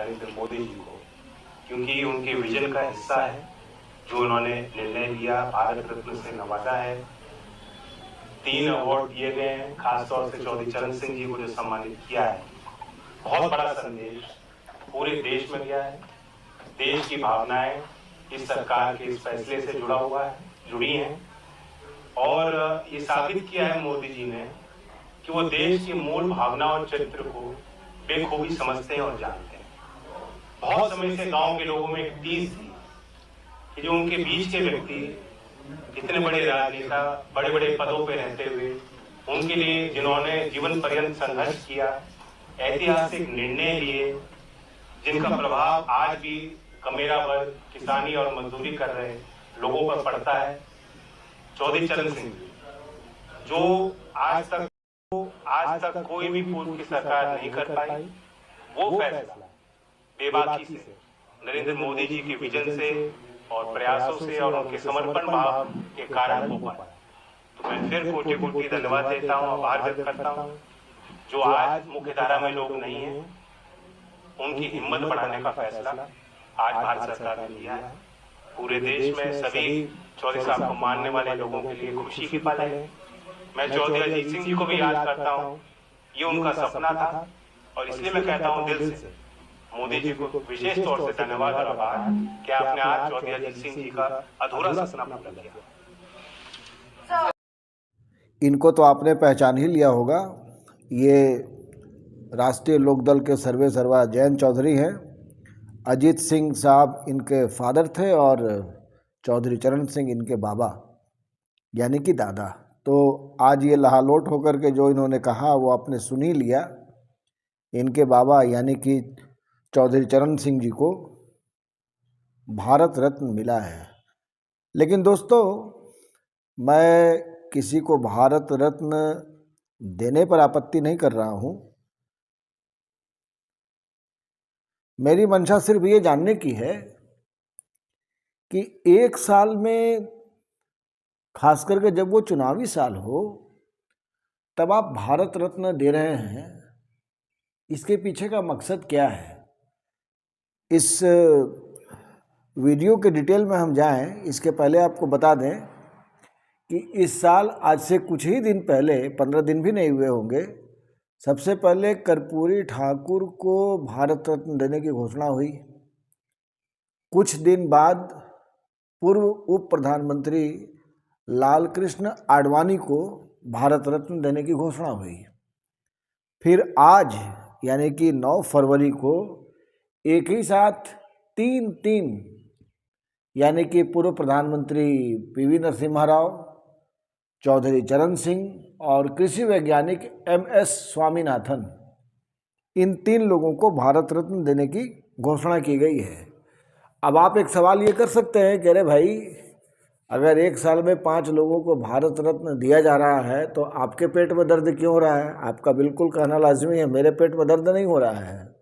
नरेंद्र मोदी जी को, क्योंकि उनके विजन का हिस्सा है जो उन्होंने निर्णय लिया, भारत रत्न से नवाजा है। 3 अवार्ड दिए गए हैं, खासतौर से चौधरी चरण सिंह जी को जो सम्मानित किया है। बहुत बड़ा संदेश पूरे देश में गया है। देश की भावनाएं इस सरकार के इस फैसले से जुड़ी हैं और ये साबित किया है मोदी जी ने कि वो देश की मूल भावना और चरित्र को बेखूबी समझते हैं और जानते हैं। बहुत समय से गांव के लोगों में एक टीस थी कि जो उनके बीच के व्यक्ति इतने बड़े राजनेता, बड़े बड़े पदों पे रहते हुए, उनके लिए जिन्होंने जीवन पर्यंत संघर्ष किया, ऐतिहासिक निर्णय लिए, जिनका प्रभाव आज भी कमेरा वर्ग, किसानी और मजदूरी कर रहे लोगों पर पड़ता है, चौधरी चरण सिंह जो आज तक कोई भी पूर्व की सरकार नहीं कर पाई, वो फैसला बेबाकी से नरेंद्र मोदी जी के विजन से और प्रयासों से और उनके समर्पण भाव के कारण हो पाया। तो मैं फिर कोटि धन्यवाद देता हूँ, आभार व्यक्त करता हूँ। जो आज मुख्य धारा में लोग नहीं है, उनकी हिम्मत बढ़ाने का फैसला आज भारत सरकार ने लिया है। पूरे देश में सभी चौधरी साहब को मानने वाले लोगों के लिए खुशी की पल है। मैं चौधरी अजीत सिंह जी को भी याद करता हूँ, ये उनका सपना था और इसलिए मैं कहता हूँ दिल से मोदी जी को विशेष तौर से धन्यवाद और आभार कि आपने आज चौधरी अजीत सिंह जी का अधूरा सपना पूरा किया। इनको तो आपने पहचान ही लिया होगा, ये राष्ट्रीय लोकदल के सर्वे सर्वा जयंत चौधरी हैं। अजीत सिंह साहब इनके फादर थे और चौधरी चरण सिंह इनके बाबा यानी कि दादा। तो आज ये लहालोट होकर के जो इन्होंने कहा वो आपने सुन ही लिया। इनके बाबा यानी कि चौधरी चरण सिंह जी को भारत रत्न मिला है। लेकिन दोस्तों, मैं किसी को भारत रत्न देने पर आपत्ति नहीं कर रहा हूँ। मेरी मंशा सिर्फ ये जानने की है कि एक साल में, खास करके जब वो चुनावी साल हो, तब आप भारत रत्न दे रहे हैं, इसके पीछे का मकसद क्या है? इस वीडियो के डिटेल में हम जाएं, इसके पहले आपको बता दें कि इस साल आज से कुछ ही दिन पहले, 15 दिन भी नहीं हुए होंगे, सबसे पहले कर्पूरी ठाकुर को भारत रत्न देने की घोषणा हुई। कुछ दिन बाद पूर्व उप प्रधानमंत्री लालकृष्ण आडवाणी को भारत रत्न देने की घोषणा हुई। फिर आज यानी कि 9 फरवरी को एक ही साथ तीन यानी कि पूर्व प्रधानमंत्री पीवी नरसिम्हा राव, चौधरी चरण सिंह और कृषि वैज्ञानिक MS स्वामीनाथन, इन 3 लोगों को भारत रत्न देने की घोषणा की गई है। अब आप एक सवाल ये कर सकते हैं कि अरे भाई, अगर एक साल में 5 लोगों को भारत रत्न दिया जा रहा है तो आपके पेट में दर्द क्यों हो रहा है? आपका बिल्कुल कहना लाजमी है, मेरे पेट में दर्द नहीं हो रहा है।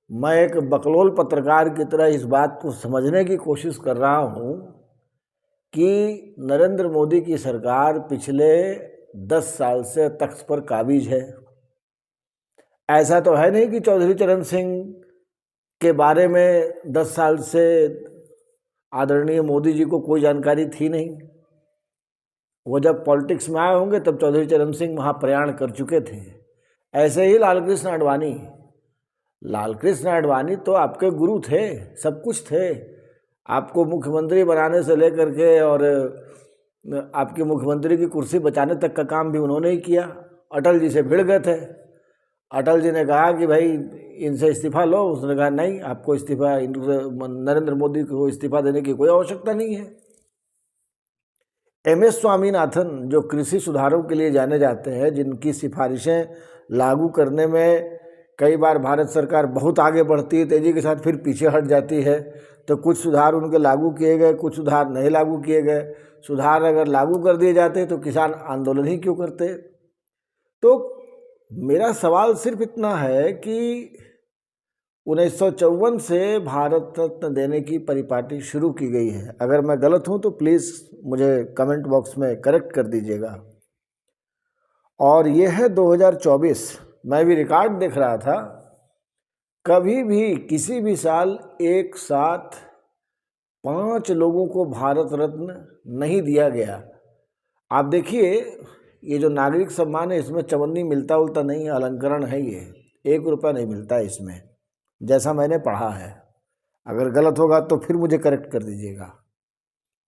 मैं एक बकलोल पत्रकार की तरह इस बात को समझने की कोशिश कर रहा हूँ कि नरेंद्र मोदी की सरकार पिछले 10 साल से तख्त पर काबिज है। ऐसा तो है नहीं कि चौधरी चरण सिंह के बारे में 10 साल से आदरणीय मोदी जी को कोई जानकारी थी नहीं। वो जब पॉलिटिक्स में आए होंगे तब चौधरी चरण सिंह वहाँ प्रयाण कर चुके थे। ऐसे ही लालकृष्ण आडवाणी तो आपके गुरु थे, सब कुछ थे। आपको मुख्यमंत्री बनाने से लेकर के और आपकी मुख्यमंत्री की कुर्सी बचाने तक का काम भी उन्होंने ही किया। अटल जी से भिड़ गए थे। अटल जी ने कहा कि भाई इनसे इस्तीफा लो, उसने कहा नहीं, आपको इस्तीफा, नरेंद्र मोदी को इस्तीफा देने की कोई आवश्यकता नहीं है। MS स्वामीनाथन जो कृषि सुधारों के लिए जाने जाते हैं, जिनकी सिफारिशें लागू करने में कई बार भारत सरकार बहुत आगे बढ़ती है तेज़ी के साथ, फिर पीछे हट जाती है। तो कुछ सुधार उनके लागू किए गए, कुछ सुधार नहीं लागू किए गए। सुधार अगर लागू कर दिए जाते तो किसान आंदोलन ही क्यों करते? तो मेरा सवाल सिर्फ इतना है कि 1954 से भारत रत्न देने की परिपाटी शुरू की गई है। अगर मैं गलत हूँ तो प्लीज़ मुझे कमेंट बॉक्स में करेक्ट कर दीजिएगा। और ये है 2024। मैं भी रिकॉर्ड देख रहा था, कभी भी किसी भी साल एक साथ 5 लोगों को भारत रत्न नहीं दिया गया। आप देखिए, ये जो नागरिक सम्मान है इसमें चवन्नी मिलता उलता नहीं है, अलंकरण है। ये 1 रुपया नहीं मिलता है इसमें, जैसा मैंने पढ़ा है। अगर गलत होगा तो फिर मुझे करेक्ट कर दीजिएगा।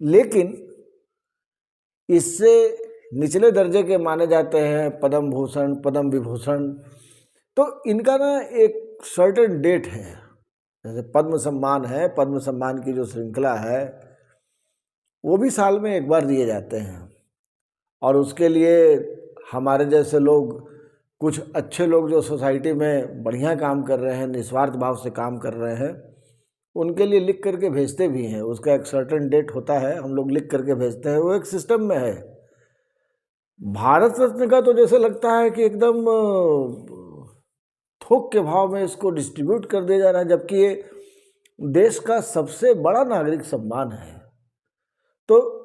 लेकिन इससे निचले दर्जे के माने जाते हैं पद्म भूषण, पद्म विभूषण, तो इनका ना एक सर्टेन डेट है। जैसे पद्म सम्मान है, पद्म सम्मान की जो श्रृंखला है वो भी साल में एक बार दिए जाते हैं। और उसके लिए हमारे जैसे लोग, कुछ अच्छे लोग जो सोसाइटी में बढ़िया काम कर रहे हैं, निस्वार्थ भाव से काम कर रहे हैं, उनके लिए लिख करके भेजते भी हैं। उसका एक सर्टेन डेट होता है, हम लोग लिख करके भेजते हैं, वो एक सिस्टम में है। भारत रत्न का तो जैसे लगता है कि एकदम थोक के भाव में इसको डिस्ट्रीब्यूट कर दिया जा रहा है, जबकि ये देश का सबसे बड़ा नागरिक सम्मान है। तो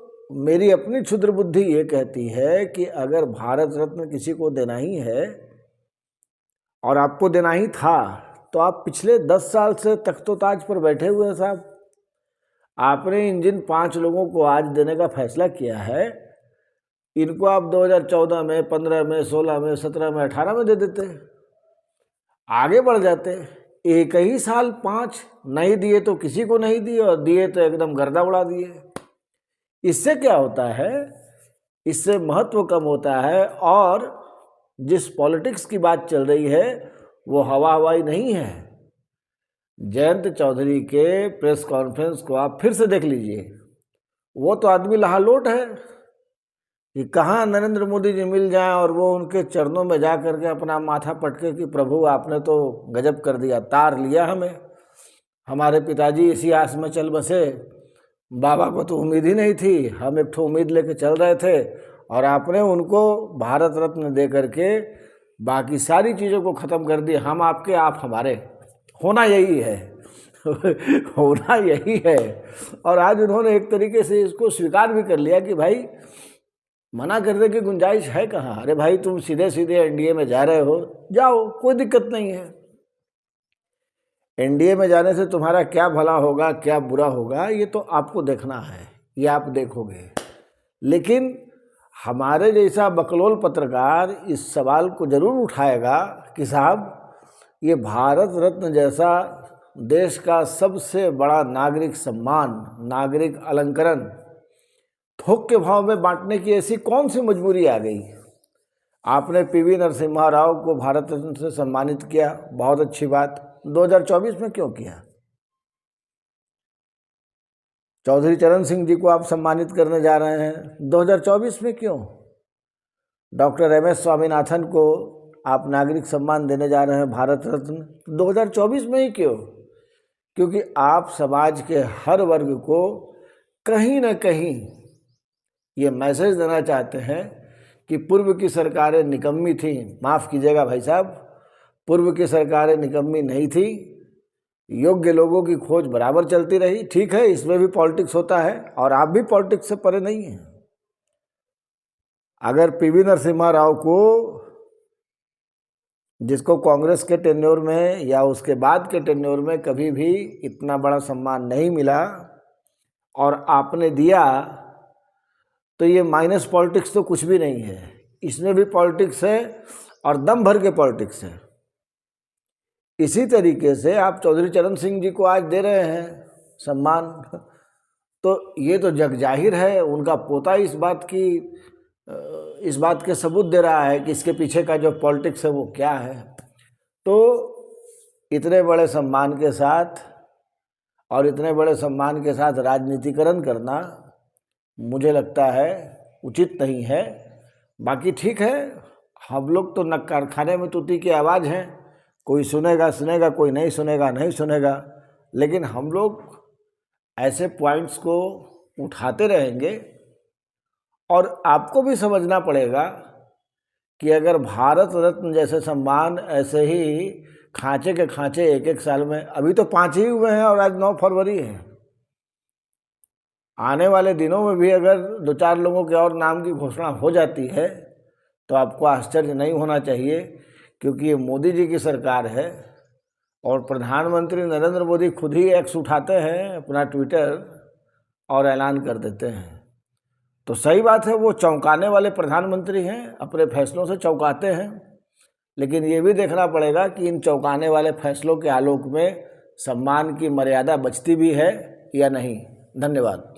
मेरी अपनी क्षुद्र बुद्धि ये कहती है कि अगर भारत रत्न किसी को देना ही है और आपको देना ही था, तो आप पिछले 10 साल से तख्तोताज पर बैठे हुए हैं साहब। आपने इन जिन 5 लोगों को आज देने का फैसला किया है, इनको आप 2014 में, 15 में, 16 में, 17 में, 18 में दे देते, आगे बढ़ जाते। एक ही साल 5 नहीं दिए तो किसी को नहीं दिए, और दिए तो एकदम गर्दा उड़ा दिए। इससे क्या होता है, इससे महत्व कम होता है। और जिस पॉलिटिक्स की बात चल रही है वो हवा हवाई नहीं है। जयंत चौधरी के प्रेस कॉन्फ्रेंस को आप फिर से देख लीजिए, वो तो आदमी लहालोट है कि कहाँ नरेंद्र मोदी जी मिल जाएं और वो उनके चरणों में जा करके अपना माथा पटके कि प्रभु आपने तो गजब कर दिया, तार लिया हमें, हमारे पिताजी इसी आस में चल बसे, बाबा को तो उम्मीद ही नहीं थी, हम एक ठो उम्मीद लेके चल रहे थे, और आपने उनको भारत रत्न दे करके बाकी सारी चीज़ों को ख़त्म कर दिया। हम आपके, आप हमारे, होना यही है होना यही है। और आज उन्होंने एक तरीके से इसको स्वीकार भी कर लिया कि भाई मना करने की गुंजाइश है कहाँ। अरे भाई, तुम सीधे सीधे एनडीए में जा रहे हो, जाओ, कोई दिक्कत नहीं है। एनडीए में जाने से तुम्हारा क्या भला होगा, क्या बुरा होगा, ये तो आपको देखना है, ये आप देखोगे। लेकिन हमारे जैसा बकलोल पत्रकार इस सवाल को जरूर उठाएगा कि साहब, ये भारत रत्न जैसा देश का सबसे बड़ा नागरिक सम्मान, नागरिक अलंकरण थोक के भाव में बांटने की ऐसी कौन सी मजबूरी आ गई। आपने पीवी नरसिम्हा राव को भारत रत्न से सम्मानित किया, बहुत अच्छी बात। 2024 में क्यों किया? चौधरी चरण सिंह जी को आप सम्मानित करने जा रहे हैं, 2024 में क्यों? डॉक्टर MS स्वामीनाथन को आप नागरिक सम्मान देने जा रहे हैं, भारत रत्न, 2024 में ही क्यों? क्योंकि आप समाज के हर वर्ग को कहीं ना कहीं ये मैसेज देना चाहते हैं कि पूर्व की सरकारें निकम्मी थीं। माफ़ कीजिएगा भाई साहब, पूर्व की सरकारें निकम्मी नहीं थी, योग्य लोगों की खोज बराबर चलती रही। ठीक है, इसमें भी पॉलिटिक्स होता है, और आप भी पॉलिटिक्स से परे नहीं हैं। अगर पीवी नरसिम्हा राव को, जिसको कांग्रेस के टेन्योर में या उसके बाद के टेन्योर में कभी भी इतना बड़ा सम्मान नहीं मिला, और आपने दिया, तो ये माइनस पॉलिटिक्स तो कुछ भी नहीं है। इसमें भी पॉलिटिक्स है, और दम भर के पॉलिटिक्स है। इसी तरीके से आप चौधरी चरण सिंह जी को आज दे रहे हैं सम्मान, तो ये तो जग जाहिर है, उनका पोता इस बात के सबूत दे रहा है कि इसके पीछे का जो पॉलिटिक्स है वो क्या है। तो इतने बड़े सम्मान के साथ, और इतने बड़े सम्मान के साथ राजनीतिकरण करना मुझे लगता है उचित नहीं है। बाकी ठीक है, हम लोग तो न कारखाने में तूती की आवाज़ हैं, कोई सुनेगा सुनेगा, कोई नहीं सुनेगा नहीं सुनेगा, लेकिन हम लोग ऐसे पॉइंट्स को उठाते रहेंगे। और आपको भी समझना पड़ेगा कि अगर भारत रत्न जैसे सम्मान ऐसे ही खांचे के खांचे एक एक साल में, अभी तो 5 ही हुए हैं और आज 9 फरवरी है, आने वाले दिनों में भी अगर 2-4 लोगों के और नाम की घोषणा हो जाती है तो आपको आश्चर्य नहीं होना चाहिए, क्योंकि ये मोदी जी की सरकार है और प्रधानमंत्री नरेंद्र मोदी खुद ही एक्स उठाते हैं अपना ट्विटर और ऐलान कर देते हैं। तो सही बात है, वो चौंकाने वाले प्रधानमंत्री हैं, अपने फैसलों से चौंकाते हैं, लेकिन ये भी देखना पड़ेगा कि इन चौंकाने वाले फैसलों के आलोक में सम्मान की मर्यादा बचती भी है या नहीं। धन्यवाद।